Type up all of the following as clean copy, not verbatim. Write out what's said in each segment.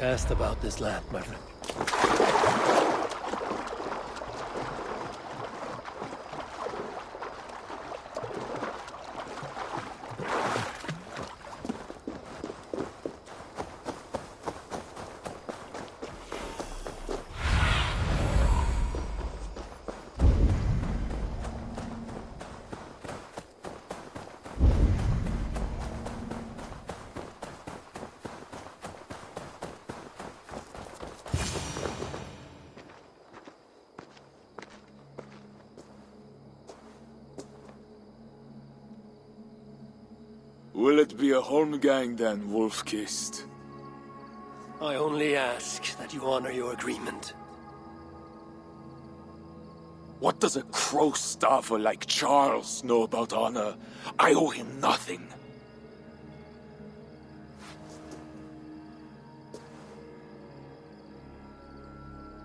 Cast about this land, my friend. Will it be a Holmgang then, Wolf-Kissed? I only ask that you honor your agreement. What does a crow-staffer like Charles know about honor? I owe him nothing.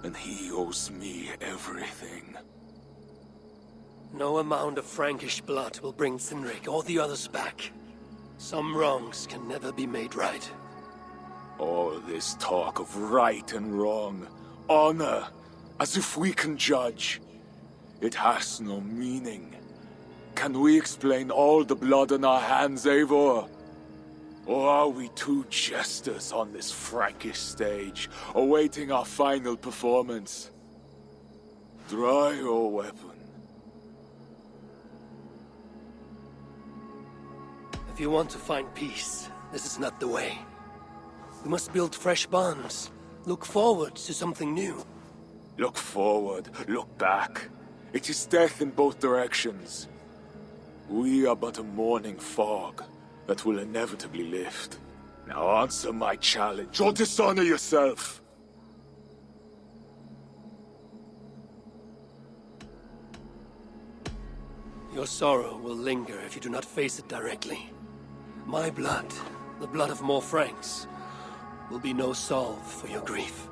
And he owes me everything. No amount of Frankish blood will bring Cynric or the others back. Some wrongs can never be made right. All this talk of right and wrong, honor, as if we can judge. It has no meaning. Can we explain all the blood on our hands, Eivor? Or are we two jesters on this Frankish stage, awaiting our final performance? Draw your weapon. If you want to find peace, this is not the way. We must build fresh bonds. Look forward to something new. Look forward, look back. It is death in both directions. We are but a morning fog that will inevitably lift. Now answer my challenge, or dishonor yourself! Your sorrow will linger if you do not face it directly. My blood, the blood of more Franks, will be no salve for your grief.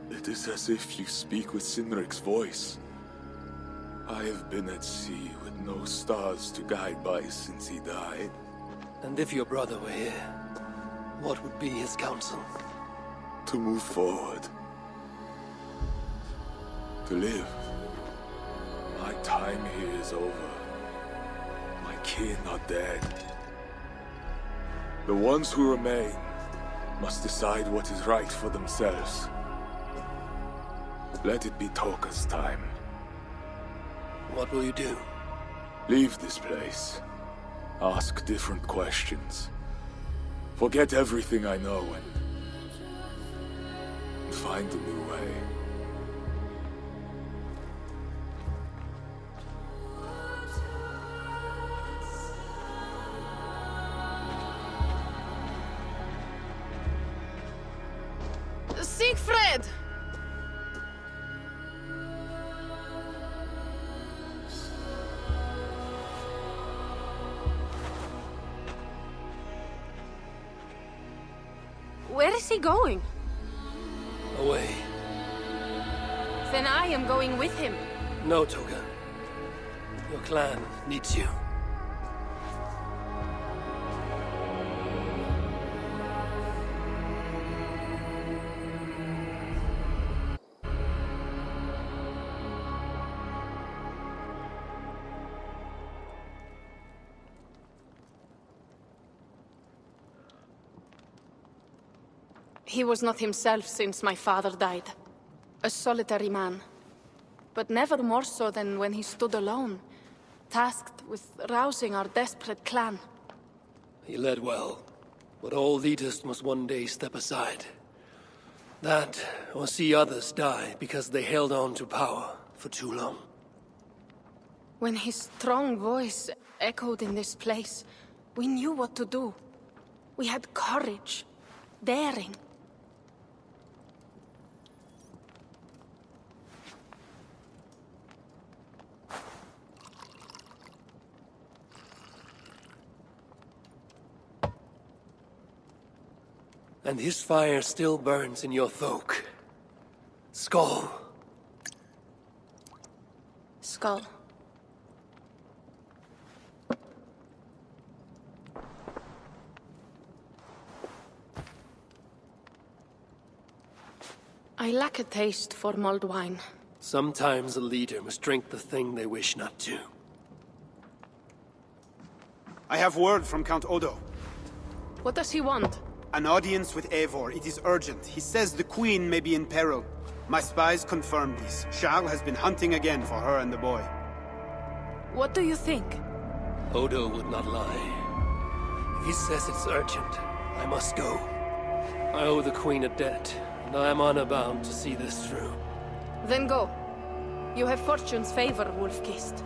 It is as if you speak with Cynric's voice. I have been at sea with no stars to guide by since he died. And if your brother were here, what would be his counsel? To move forward. To live. My time here is over. My kin are dead. The ones who remain must decide what is right for themselves. Let it be Toka's time. What will you do? Leave this place. Ask different questions. Forget everything I know and find a new way. Siegfried! Where is he going? Away. Then I am going with him. No, Toka. Your clan needs you. He was not himself since my father died. A solitary man. But never more so than when he stood alone, tasked with rousing our desperate clan. He led well, but all leaders must one day step aside. That, or see others die because they held on to power for too long. When his strong voice echoed in this place, we knew what to do. We had courage, daring. And his fire still burns in your folk. Skull. skull. I lack a taste for mulled wine. Sometimes a leader must drink the thing they wish not to. I have word from Count Odo. What does he want? An audience with Eivor. It is urgent. He says the Queen may be in peril. My spies confirm this. Charles has been hunting again for her and the boy. What do you think? Odo would not lie. If he says it's urgent, I must go. I owe the Queen a debt, and I am honor bound to see this through. Then go. You have fortune's favor, Wolf-Kissed.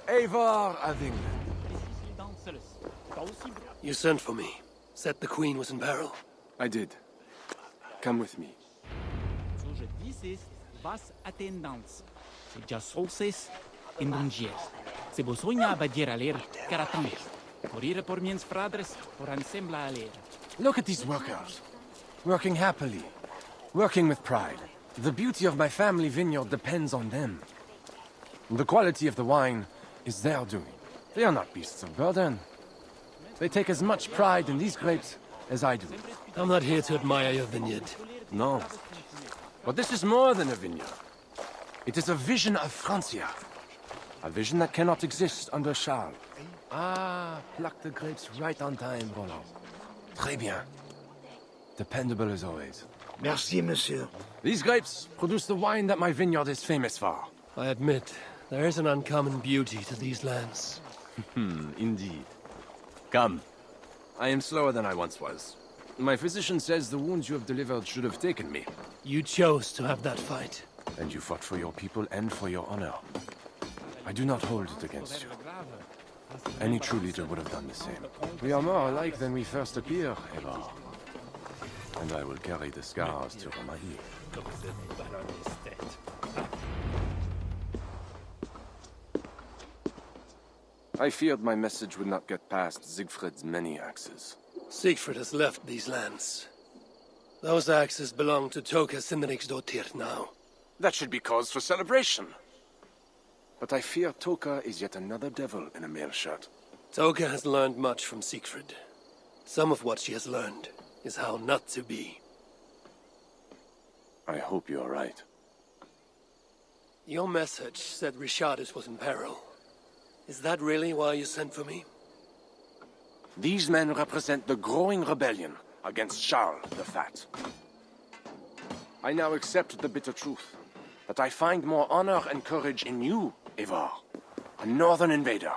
Eivor of England. You sent for me. Said the Queen was in peril. I did. Come with me. Co że disis vas attendants. Se já solses in dungies. Se bosogna abadier aler caratange. Morire por miens fradres, por ansembla aler. Look at these workers. Working happily. Working with pride. The beauty of my family vineyard depends on them. The quality of the wine is their doing. They are not beasts of burden. They take as much pride in these grapes as I do. I'm not here to admire your vineyard. No. But this is more than a vineyard. It is a vision of Frankia. A vision that cannot exist under Charles. Ah, pluck the grapes right on time, Roland. Très bien. Dependable as always. Merci, monsieur. These grapes produce the wine that my vineyard is famous for. I admit, there is an uncommon beauty to these lands. Indeed. Come. I am slower than I once was. My physician says the wounds you have delivered should have taken me. You chose to have that fight. And you fought for your people and for your honor. I do not hold it against you. Any true leader would have done the same. We are more alike than we first appear, Eivor. And I will carry the scars to remind you. I feared my message would not get past Siegfried's many axes. Siegfried has left these lands. Those axes belong to Toka Sindriksdottir now. That should be cause for celebration. But I fear Toka is yet another devil in a mail shirt. Toka has learned much from Siegfried. Some of what she has learned is how not to be. I hope you are right. Your message said Richardus was in peril. Is that really why you sent for me? These men represent the growing rebellion against Charles the Fat. I now accept the bitter truth that I find more honor and courage in you, Eivor, a northern invader,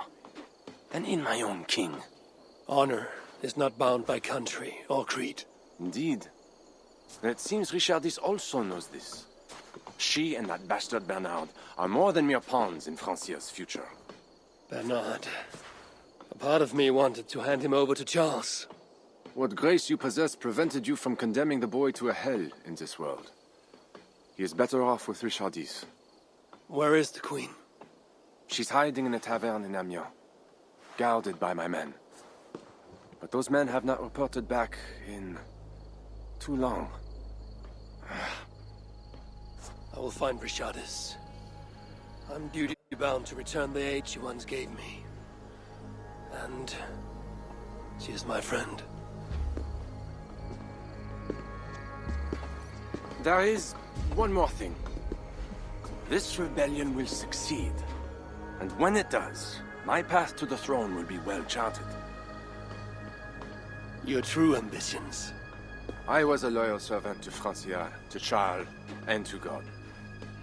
than in my own king. Honor is not bound by country or creed. Indeed. And it seems Richardis also knows this. She and that bastard Bernard are more than mere pawns in Francia's future. Bernard. A part of me wanted to hand him over to Charles. What grace you possess prevented you from condemning the boy to a hell in this world. He is better off with Richardis. Where is the Queen? She's hiding in a tavern in Amiens, guarded by my men. But those men have not reported back in too long. I will find Richardus. I'm duty-bound to return the aid she once gave me. And she is my friend. There is one more thing. This rebellion will succeed. And when it does, my path to the throne will be well charted. Your true ambitions. I was a loyal servant to Frankia, to Charles, and to God.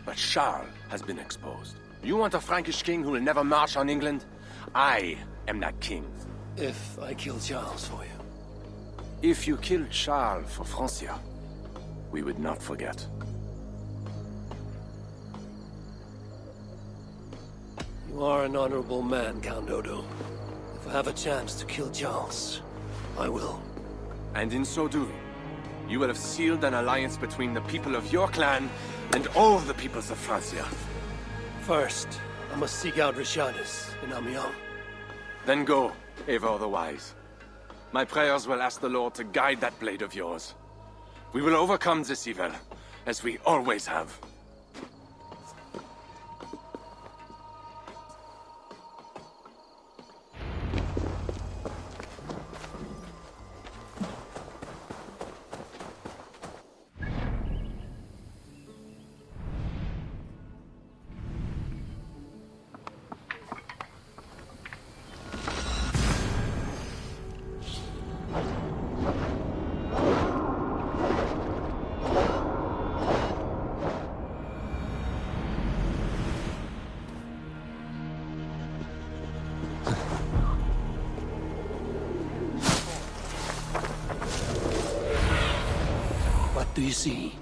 But Charles has been exposed. You want a Frankish king who will never march on England? I am that king. If I kill Charles for you. If you killed Charles for Francia, we would not forget. You are an honorable man, Count Odo. If I have a chance to kill Charles, I will. And in so doing, you will have sealed an alliance between the people of your clan and all the peoples of Francia. First, I must seek out Richardis in Amiens. Then go, Eivor the Wise. My prayers will ask the Lord to guide that blade of yours. We will overcome this evil, as we always have. What do you see?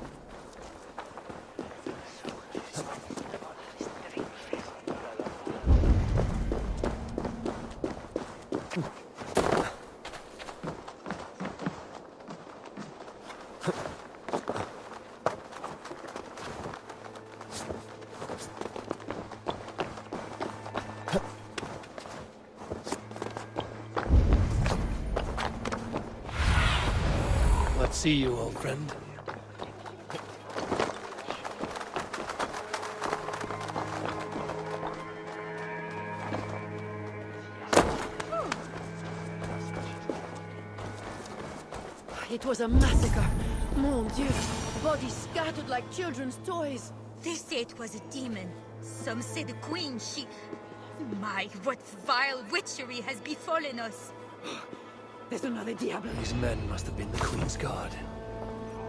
Let's see you, old friend. It was a massacre. Mon Dieu. Bodies scattered like children's toys. They say it was a demon. Some say the queen, she... My, what vile witchery has befallen us. There's another Diablo. These men must have been the Queen's guard.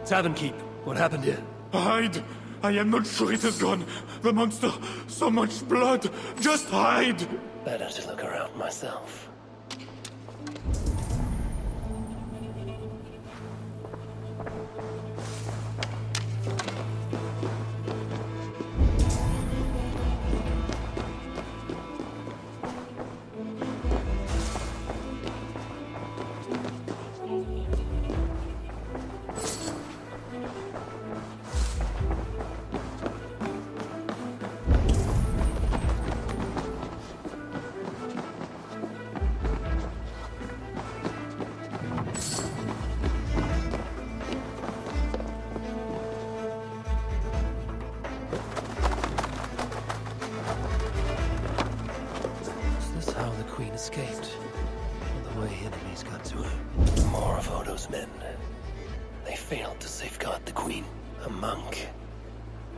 Tavern Keep, what happened here? Hide! I am not sure it is gone. The monster, so much blood. Just hide! Better to look around myself. Escaped. The way enemies got to her. More of Odo's men. They failed to safeguard the Queen. A monk.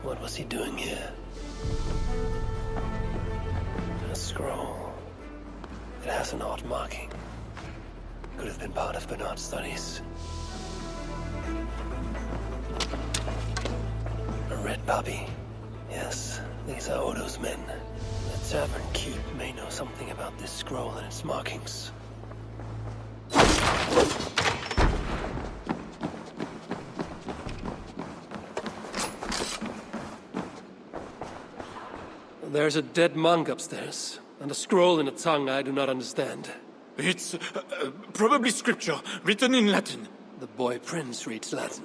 What was he doing here? A scroll. It has an odd marking. Could have been part of Bernard's studies. A red puppy. Yes, these are Odo's men. The Tavern Keep may know something about this scroll and its markings. There's a dead monk upstairs, and a scroll in a tongue I do not understand. It's probably scripture, written in Latin. The boy prince reads Latin.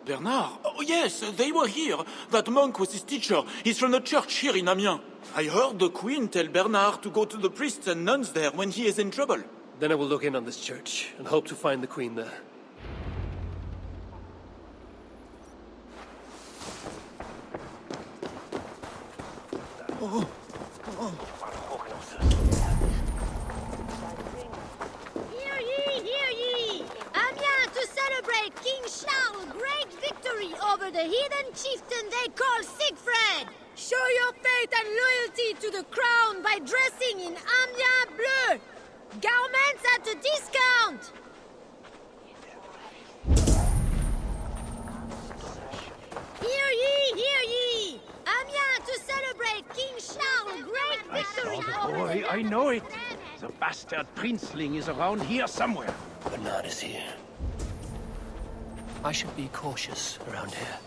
Bernard? Oh, yes, they were here. That monk was his teacher. He's from the church here in Amiens. I heard the Queen tell Bernard to go to the priests and nuns there when he is in trouble. Then I will look in on this church, and hope to find the Queen there. Hear ye, hear ye! Amiens to celebrate King Charles' great victory over the heathen chieftain they call Siegfried! Show your faith and loyalty to the crown by dressing in Amiens bleu! Garments at a discount! Hear ye, hear ye! Amiens to celebrate King Charles' great victory over Boy, I know it. The bastard princeling is around here somewhere. Bernard is here. I should be cautious around here.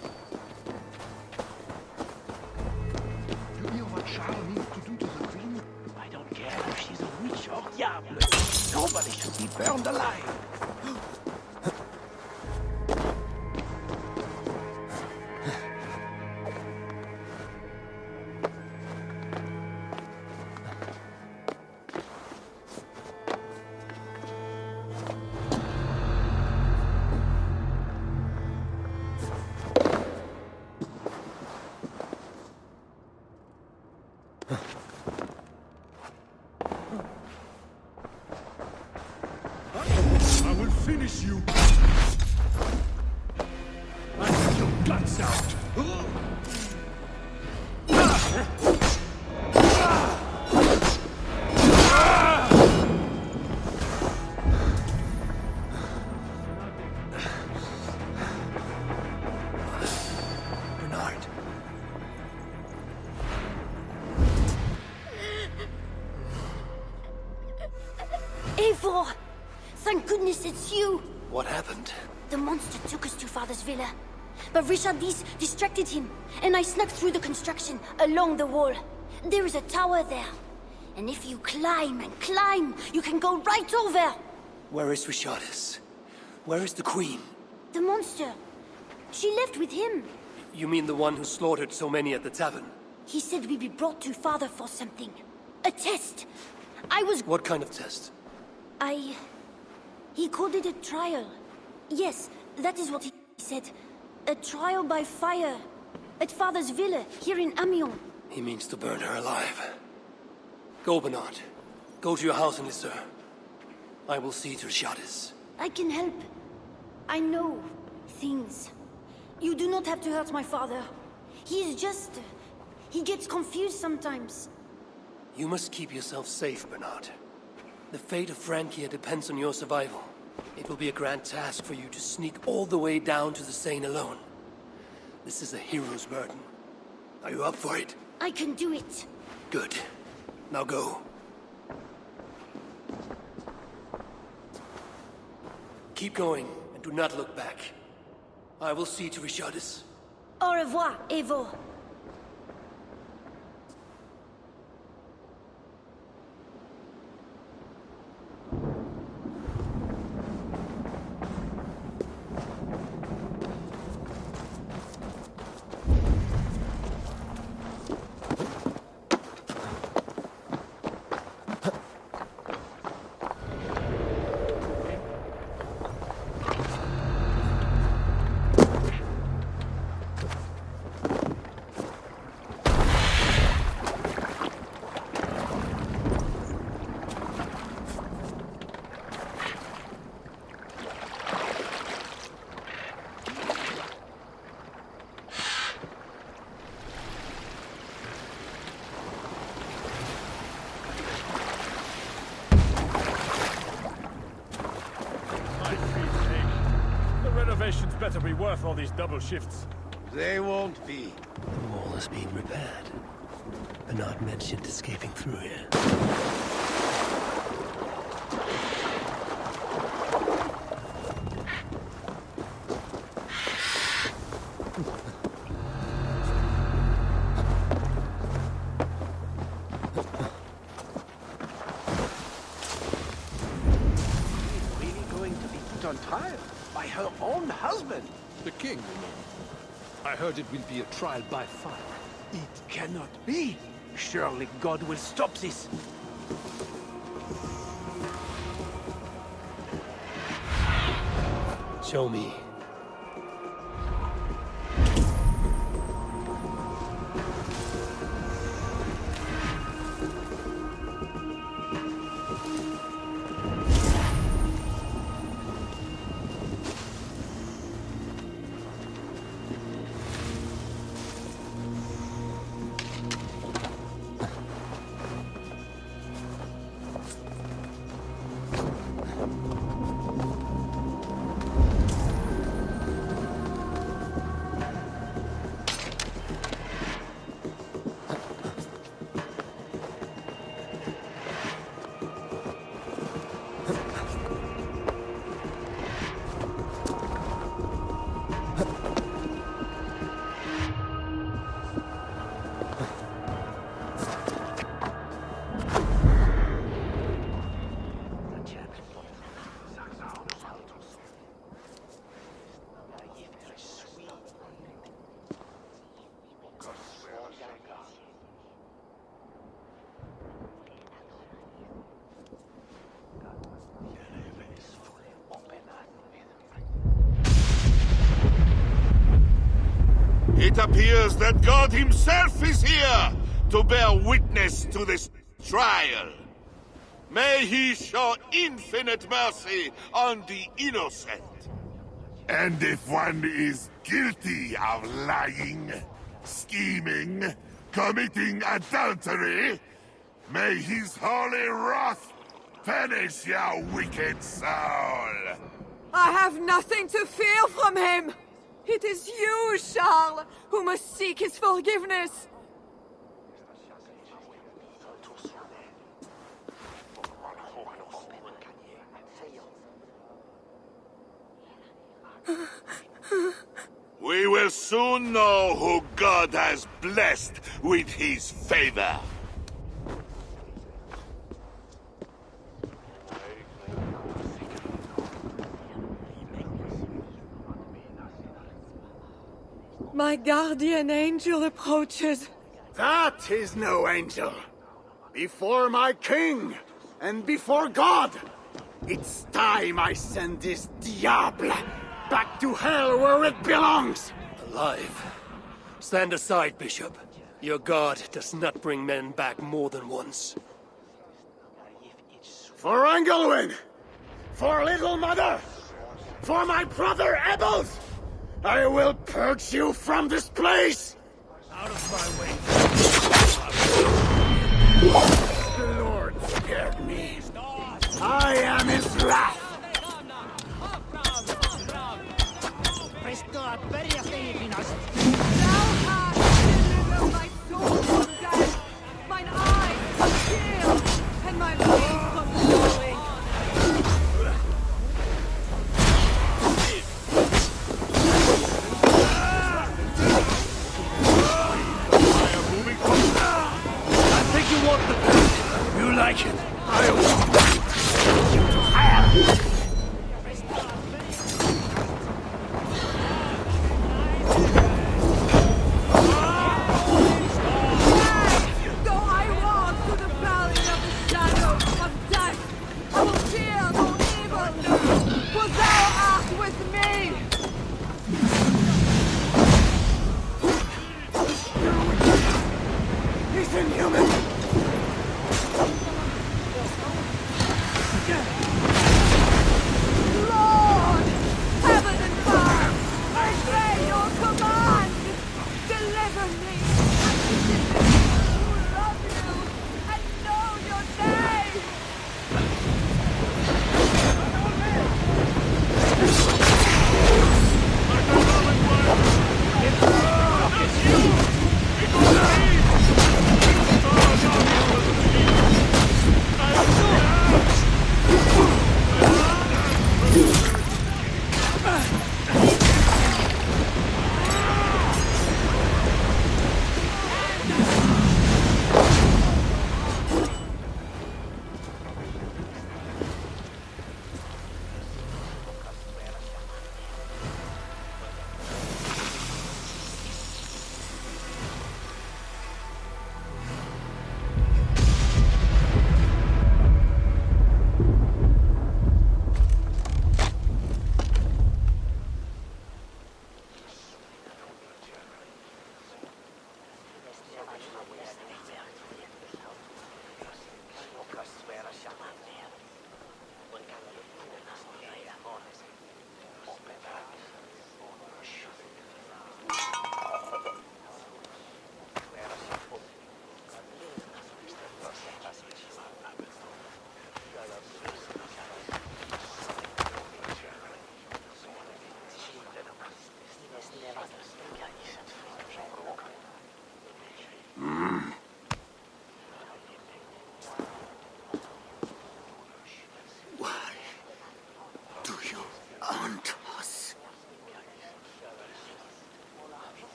You hear what Charles needs to do to the queen? I don't care if she's a witch or diable. Nobody should be burned alive. I will finish you. I have your guts out. Bernard. Eivor! Thank goodness it's you! What happened? The monster took us to Father's villa. But Richard distracted him, and I snuck through the construction, along the wall. There is a tower there. And if you climb and climb, you can go right over! Where is Richardis? Where is the Queen? The monster. She left with him. You mean the one who slaughtered so many at the tavern? He said we'd be brought to Father for something. A test. I was... What kind of test? He called it a trial. Yes, that is what he said. A trial by fire. At Father's villa, here in Amiens. He means to burn her alive. Go, Bernard. Go to your house in Lisseur. I will see to Richardis. I can help. I know things. You do not have to hurt my father. He is just... he gets confused sometimes. You must keep yourself safe, Bernard. The fate of Frankia depends on your survival. It will be a grand task for you to sneak all the way down to the Seine alone. This is a hero's burden. Are you up for it? I can do it. Good. Now go. Keep going, and do not look back. I will see to Richardis. Au revoir, Eivor. Renovations better be worth all these double shifts. They won't be. The wall is being repaired. Bernard mentioned escaping through here. She's really going to be put on trial by her own husband. The king, you mean? I heard it will be a trial by fire. It cannot be. Surely God will stop this. Show me. It appears that God himself is here to bear witness to this trial. May he show infinite mercy on the innocent. And if one is guilty of lying, scheming, committing adultery, may his holy wrath punish your wicked soul. I have nothing to fear from him! It is you, Charles, who must seek his forgiveness! We will soon know who God has blessed with his favor. My guardian angel approaches. That is no angel. Before my king, and before God, it's time I send this diable back to hell where it belongs! Alive. Stand aside, Bishop. Your God does not bring men back more than once. For Engelwin! For Little Mother! For my brother Ebels! I will purge you from this place! Out of my way. The Lord spared me. I am his wrath! Thou hast delivered my soul from death, mine eyes from shield, and my veins from falling. I think you want the pain. You like it. I want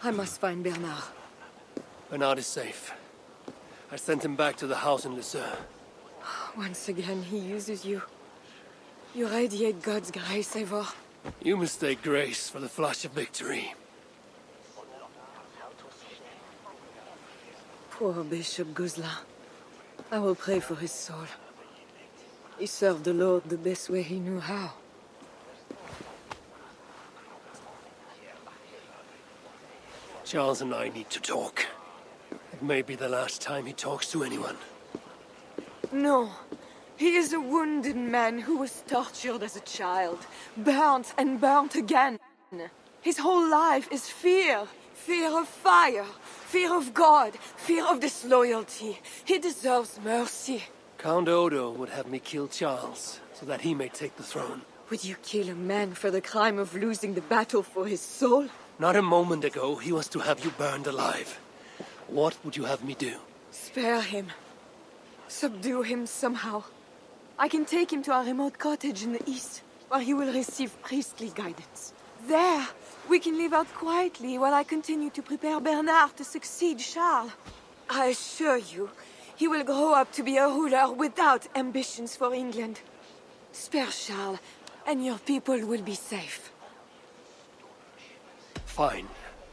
I must find Bernard. Bernard is safe. I sent him back to the house in Lucerne. Once again, he uses you. You radiate God's grace, Eivor. You mistake grace for the flash of victory. Poor Bishop Guzla. I will pray for his soul. He served the Lord the best way he knew how. Charles and I need to talk. It may be the last time he talks to anyone. No. He is a wounded man who was tortured as a child, burnt and burnt again. His whole life is fear. Fear of fire, fear of God, fear of disloyalty. He deserves mercy. Count Odo would have me kill Charles, so that he may take the throne. Would you kill a man for the crime of losing the battle for his soul? Not a moment ago, he was to have you burned alive. What would you have me do? Spare him. Subdue him somehow. I can take him to a remote cottage in the east, where he will receive priestly guidance. There, we can live out quietly while I continue to prepare Bernard to succeed Charles. I assure you, he will grow up to be a ruler without ambitions for England. Spare Charles, and your people will be safe. Fine.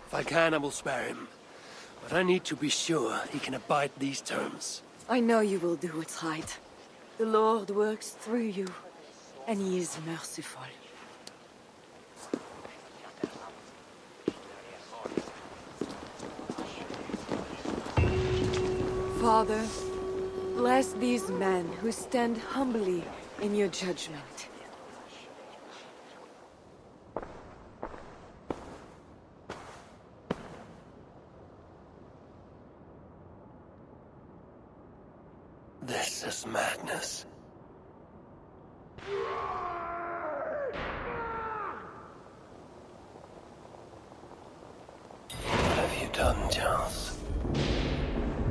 If I can, I will spare him. But I need to be sure he can abide these terms. I know you will do what's right. The Lord works through you, and he is merciful. Father, bless these men who stand humbly in your judgment. This is madness. What have you done, Charles?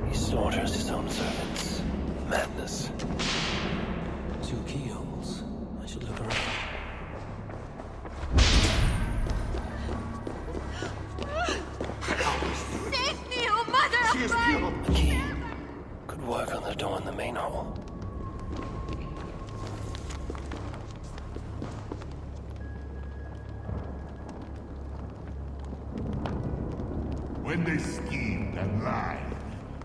He slaughters his own servants. Madness. 2 keyholes. I should look around. Save me, oh mother of God! The key could work on the door in the main hall. When they schemed and lied,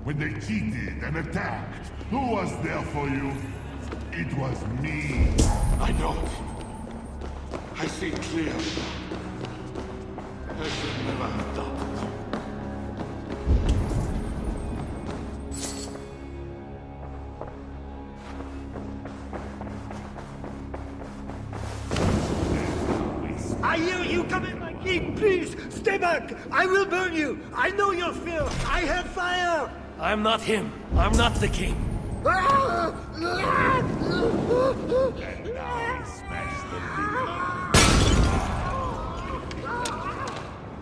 when they cheated and attacked, who was there for you? It was me. I know. I see clearly. I should never have done it. I hear you coming, my king! Please, stay back! I will burn you! I know your fear! I have fire! I'm not him. I'm not the king.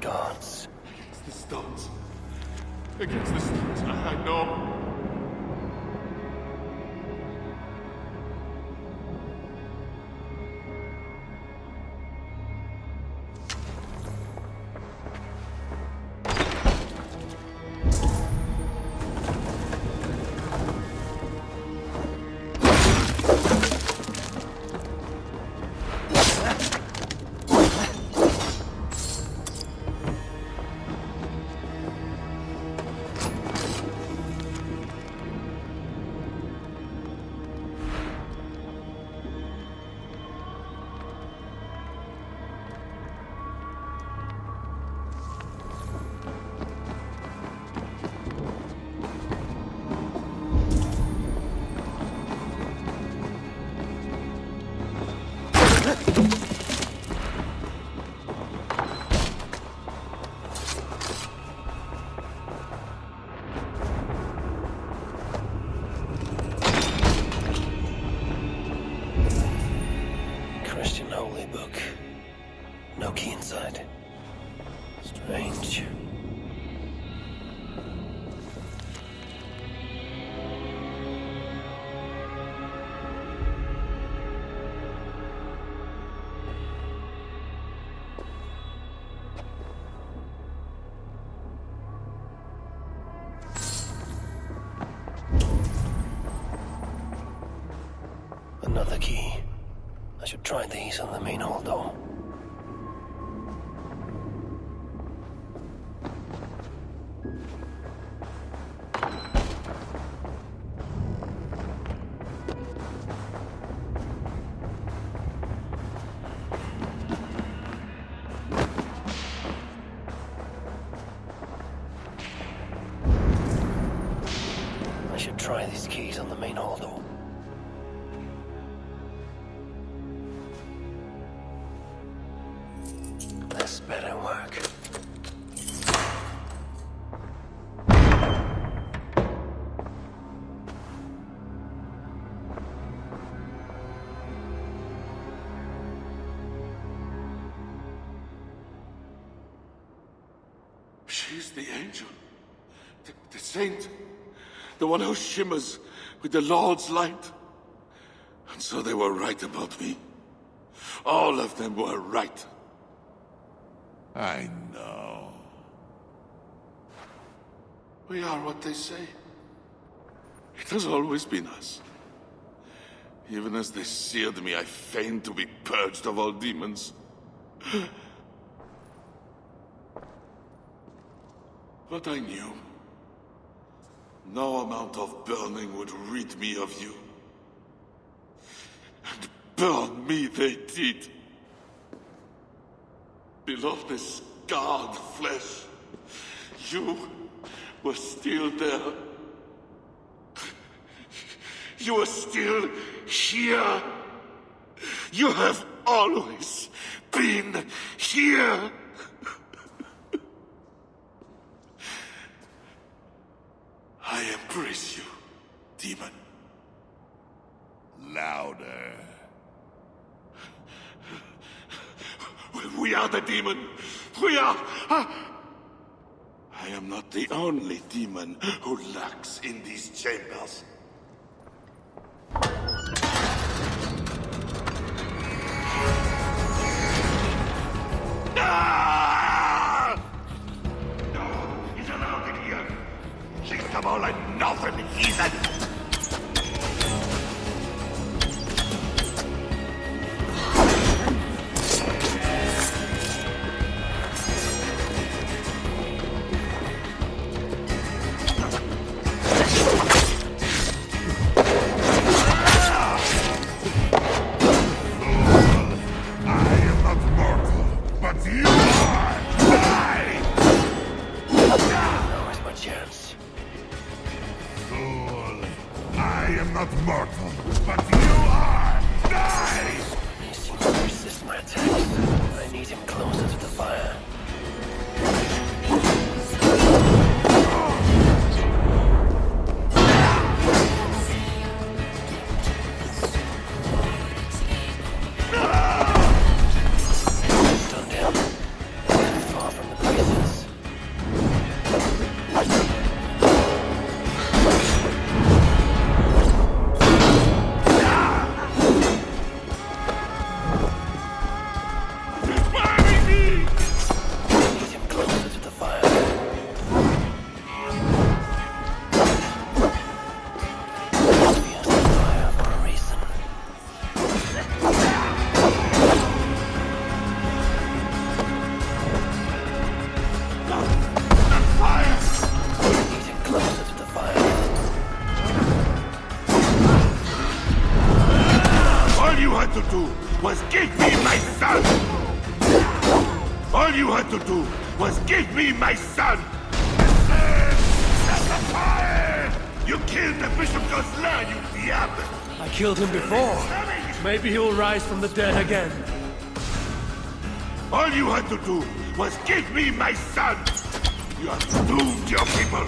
Gods. Against the stones. Against the stones, I know. Christian holy book. No key inside. Strange. Another key. I should try these on the main hall door. try these keys on the main hall door. This better work. She's the angel. The saint. The one who shimmers with the Lord's light. And so they were right about me. All of them were right. I know. We are what they say. It has always been us. Even as they seared me, I feigned to be purged of all demons. But I knew. No amount of burning would rid me of you. And burn me they did. Below the scarred flesh, you were still there. You are still here. You have always been here. I embrace you, demon. Louder. We are the demon. We are... I am not the only demon who lurks in these chambers. No, he's allowed in here. She's of all and nothing, heathen. Killed him before. Maybe he will rise from the dead again. All you had to do was give me my son! You have doomed your people!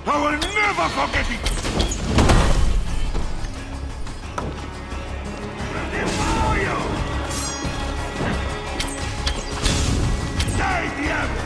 I will never forget it! Before you! Die, diable!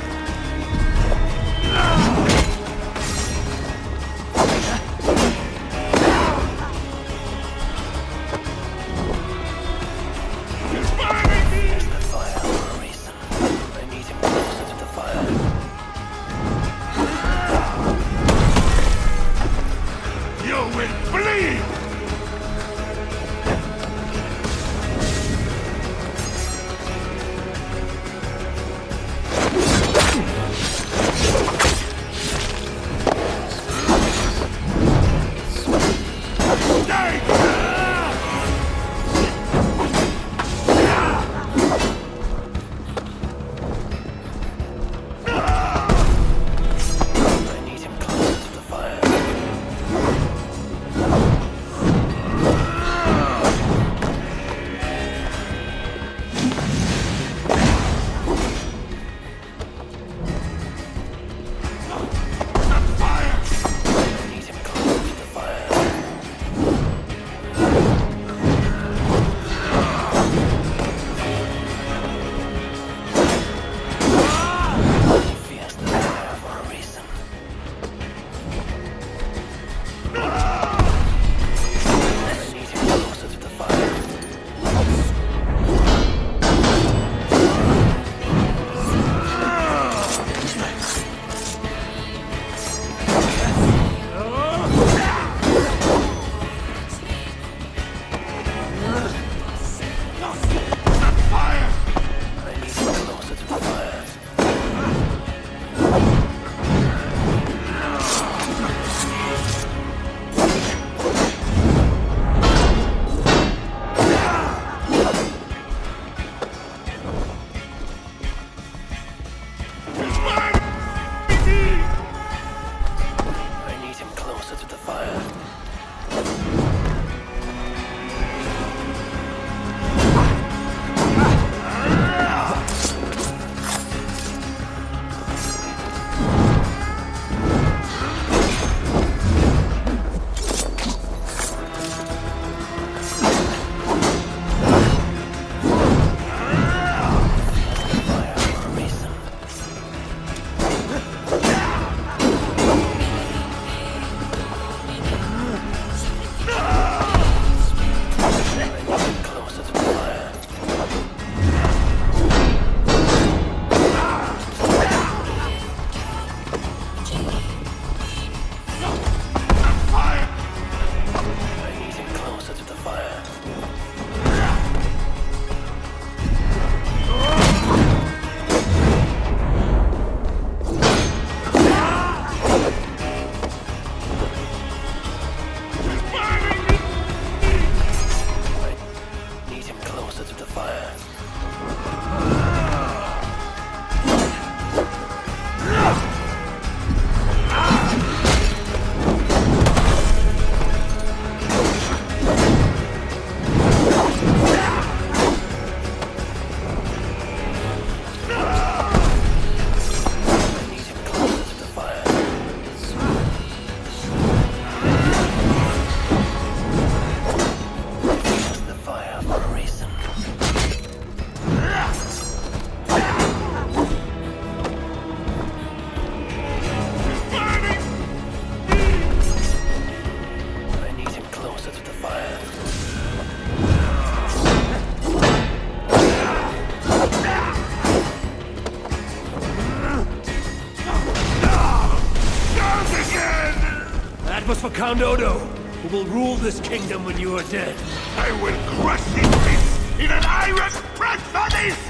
was for Count Odo, who will rule this kingdom when you are dead. I will crush his fist in an iron press for this!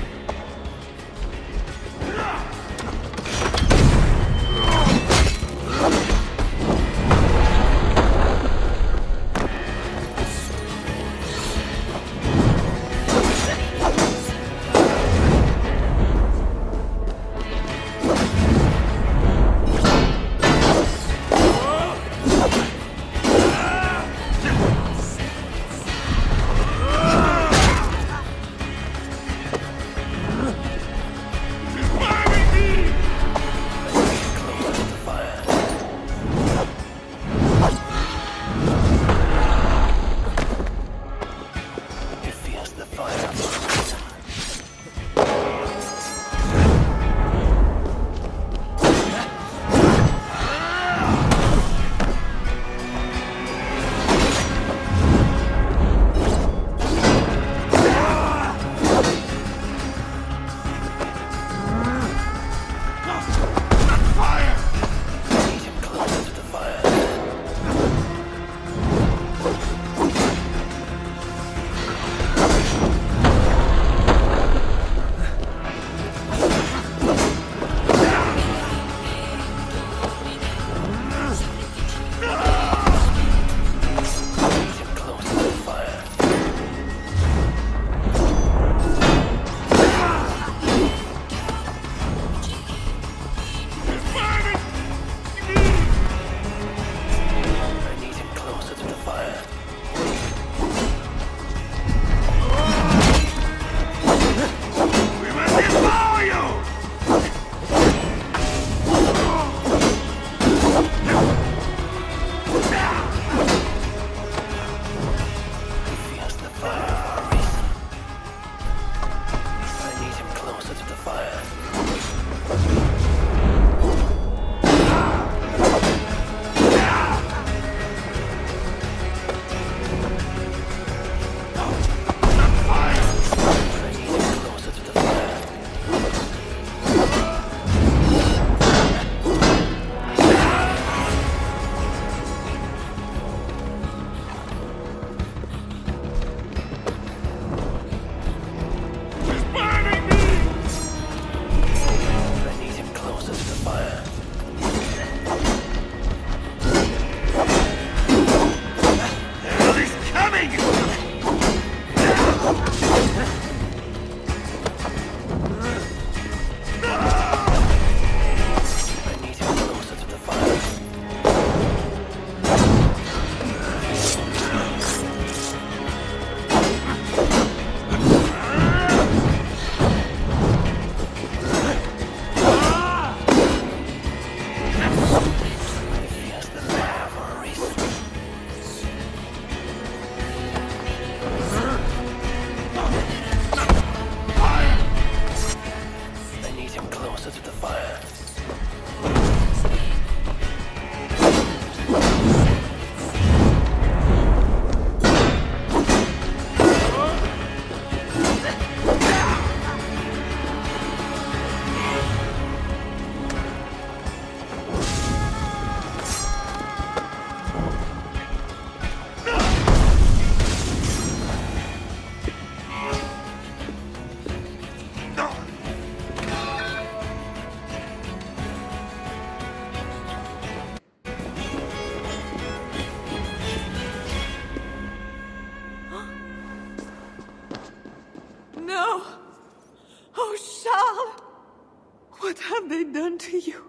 they done to you?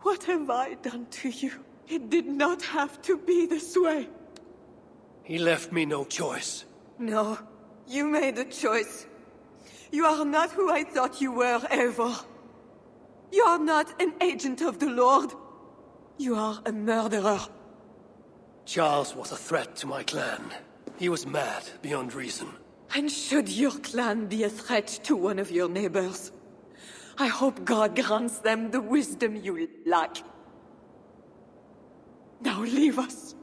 What have I done to you? It did not have to be this way. He left me no choice. No, you made a choice. You are not who I thought you were, Eivor. You are not an agent of the Lord. You are a murderer. Charles was a threat to my clan. He was mad beyond reason. And should your clan be a threat to one of your neighbors, I hope God grants them the wisdom you lack. Now leave us.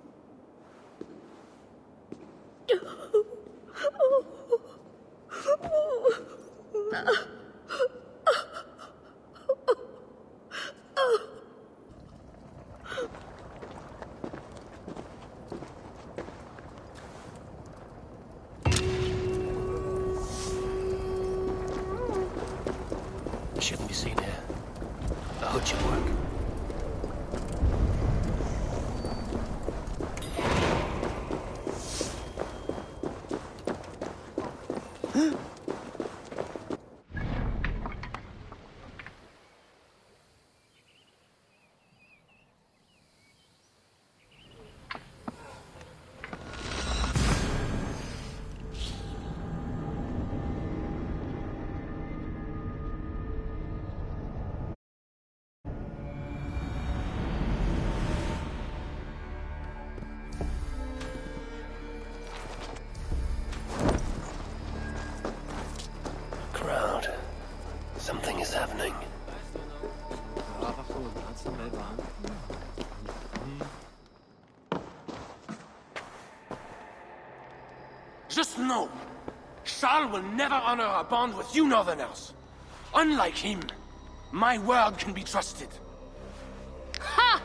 The hood should work. Something is happening. Just know, Charles will never honor our bond with you Northerners. Unlike him, my word can be trusted. Ha!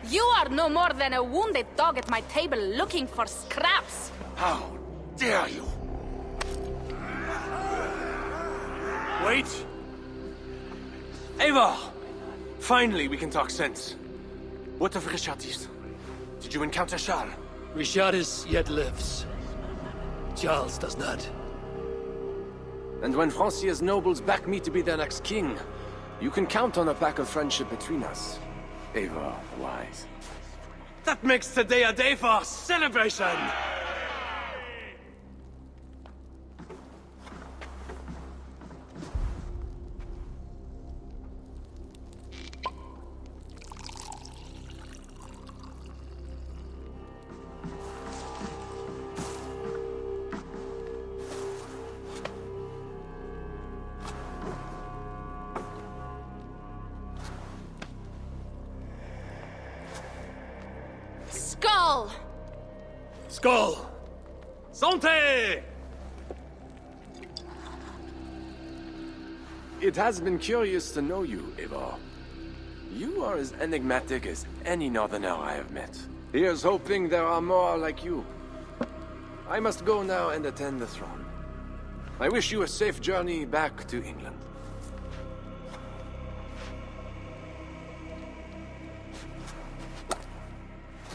You are no more than a wounded dog at my table looking for scraps. How dare you? Wait! Eivor! Finally, we can talk sense. What of Richardis? Did you encounter Charles? Richardis yet lives. Charles does not. And when Francia's nobles back me to be their next king, you can count on a pact of friendship between us. Eivor, wise. That makes today a day for celebration! Skull! Skull! Santé! It has been curious to know you, Eivor. You are as enigmatic as any Northerner I have met. Here's hoping there are more like you. I must go now and attend the throne. I wish you a safe journey back to England.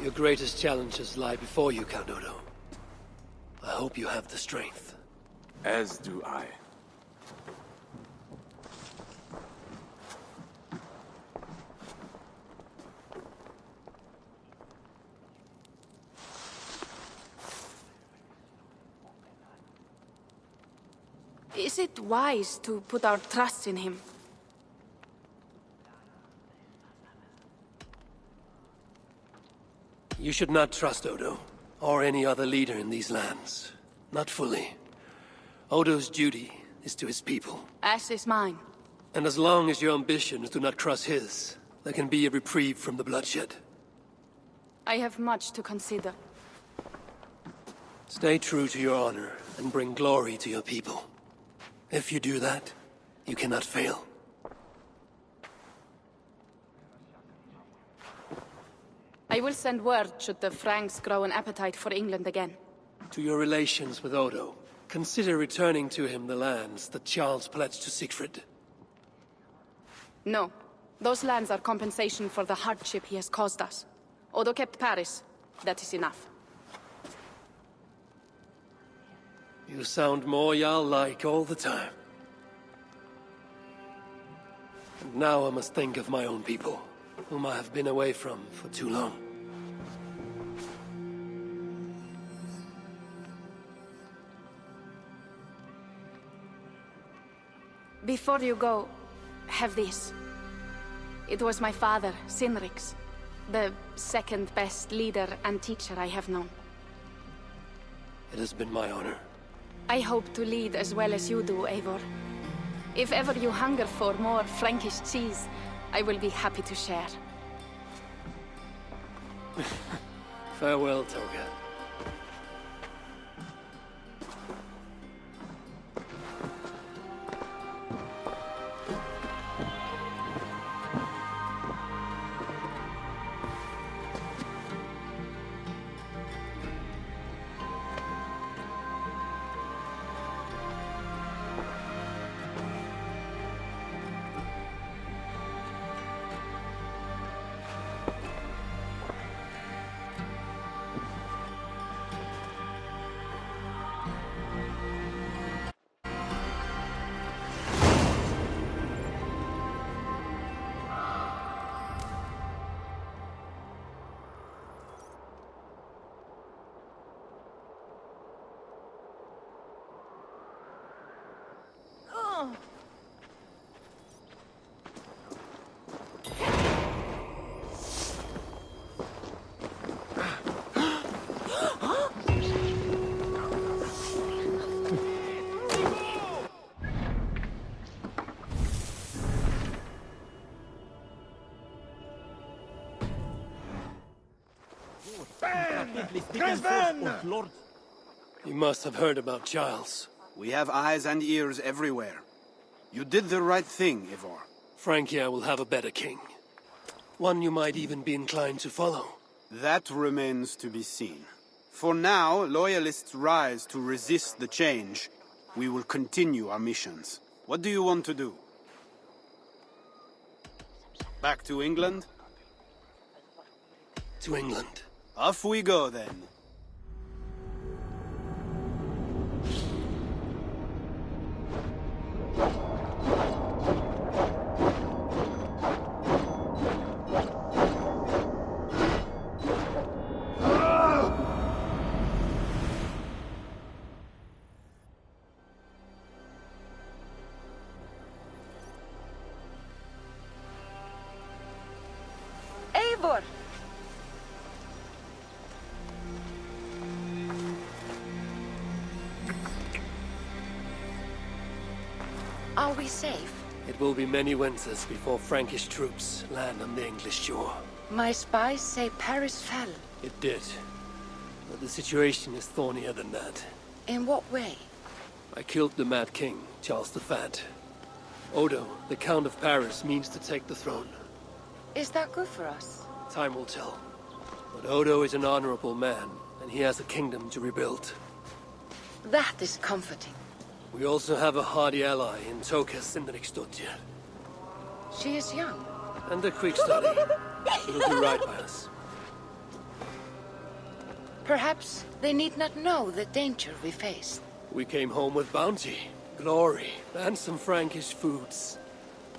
Your greatest challenges lie before you, Count Odo. I hope you have the strength. As do I. Is it wise to put our trust in him? You should not trust Odo, or any other leader in these lands. Not fully. Odo's duty is to his people. As is mine. And as long as your ambitions do not cross his, there can be a reprieve from the bloodshed. I have much to consider. Stay true to your honor, and bring glory to your people. If you do that, you cannot fail. I will send word should the Franks grow an appetite for England again. To your relations with Odo, consider returning to him the lands that Charles pledged to Siegfried. No. Those lands are compensation for the hardship he has caused us. Odo kept Paris. That is enough. You sound more Jarl-like all the time. And now I must think of my own people, whom I have been away from for too long. Before you go, have this. It was my father, Sinrix, the second best leader and teacher I have known. It has been my honor. I hope to lead as well as you do, Eivor. If ever you hunger for more Frankish cheese, I will be happy to share. Farewell, Toga. Lord. You must have heard about Giles. We have eyes and ears everywhere. You did the right thing, Eivor. Frankia will have a better king. One you might even be inclined to follow. That remains to be seen. For now, loyalists rise to resist the change. We will continue our missions. What do you want to do? Back to England? To England. Off we go, then. Eivor! Are we safe? It will be many winters before Frankish troops land on the English shore. My spies say Paris fell. It did. But the situation is thornier than that. In what way? I killed the Mad King, Charles the Fat. Odo, the Count of Paris, means to take the throne. Is that good for us? Time will tell. But Odo is an honorable man, and he has a kingdom to rebuild. That is comforting. We also have a hardy ally in Toka Sindriksdottir. She is young. And a quick study. It'll do right by us. Perhaps they need not know the danger we faced. We came home with bounty, glory, and some Frankish foods.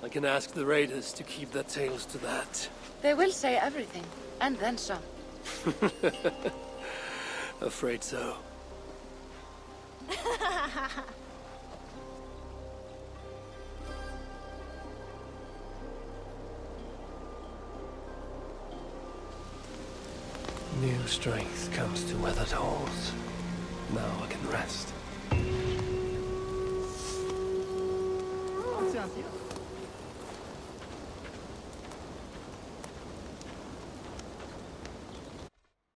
I can ask the raiders to keep their tails to that. They will say everything, and then some. Afraid so. New strength comes to weathered halls. Now I can rest. Tiens, tiens.